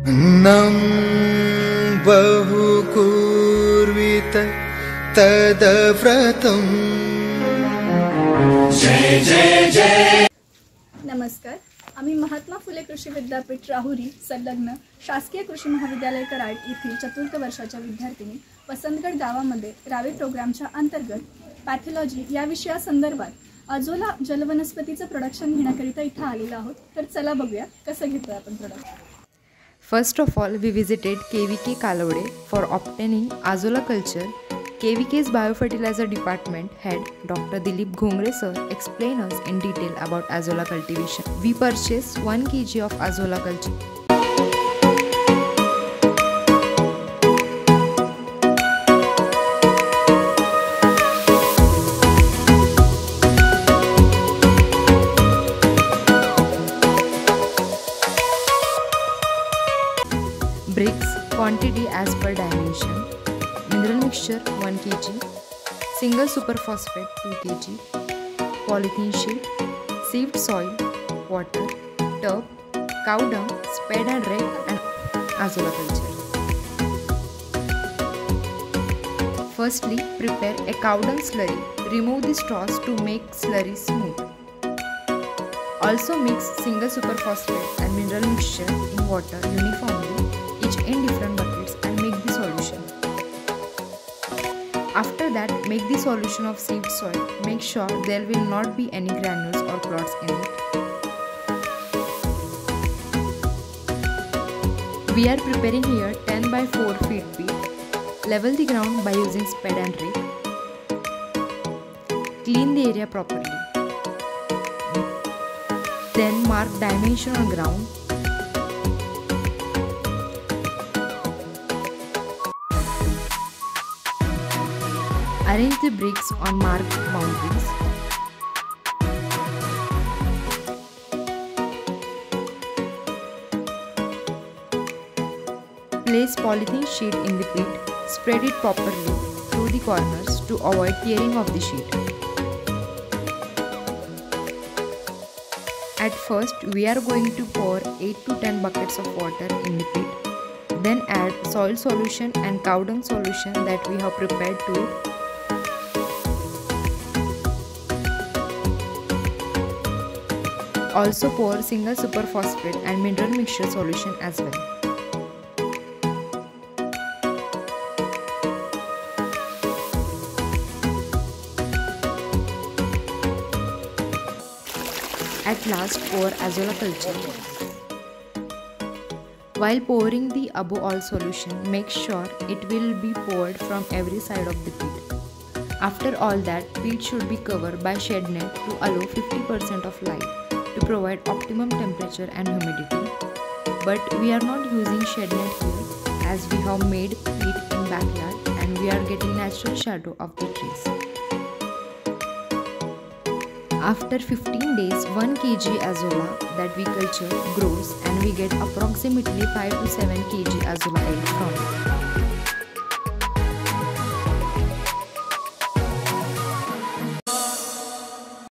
अन्नं बहुकुर्वीत तदव्रतम्। जय जय जय। नमस्कार, आम्ही महात्मा फुले कृषी विद्यापीठ राहुरी संलग्न शासकीय कृषी महाविद्यालय कराड येथील चतुर्थ वर्षाच्या विद्यार्थिनी वसंतगड गावामध्ये रावे प्रोग्रामच्या अंतर्गत पॅथॉलॉजी या विषयासंदर्भात अजोला जलवनस्पतीचं प्रोडक्शन घेण्याकरिता इथं आलेलो आहोत। तर चला बघूया कसं घेतोय आपण product. First of all, we visited KVK Kalode for obtaining Azolla culture. KVK's Biofertilizer Department head Dr. Dilip Ghongre sir explained us in detail about Azolla cultivation. We purchased 1 kg of Azolla culture. Bricks quantity as per dimension. Mineral mixture 1 kg, single super phosphate 2 kg, polythene sheet, sieved soil, water, tub, cow dung, spade and rake and Azolla culture. Firstly, prepare a cow dung slurry. Remove the straws to make slurry smooth. Also mix single super phosphate and mineral mixture in water uniformly, each in different buckets, and make the solution. After that, make the solution of sieved soil. Make sure there will not be any granules or clots in it. We are preparing here 10 by 4 feet pit. Level the ground by using spade and rake. Clean the area properly. Then mark dimension on ground. Arrange the bricks on marked boundaries. Place polythene sheet in the pit. Spread it properly through the corners to avoid tearing of the sheet. At first, we are going to pour 8 to 10 buckets of water in the pit. Then add soil solution and cow dung solution that we have prepared to it. Also pour single super phosphate and mineral mixture solution as well. At last, pour Azolla culture. While pouring the above all solution, make sure it will be poured from every side of the pit. After all that, pit should be covered by shade net to allow 50% of light to provide optimum temperature and humidity. But we are not using shade net here as we have made pit in backyard and we are getting natural shadow of the trees. After 15 days, 1 kg Azolla that we culture grows and we get approximately 5 to 7 kg Azolla egg from it.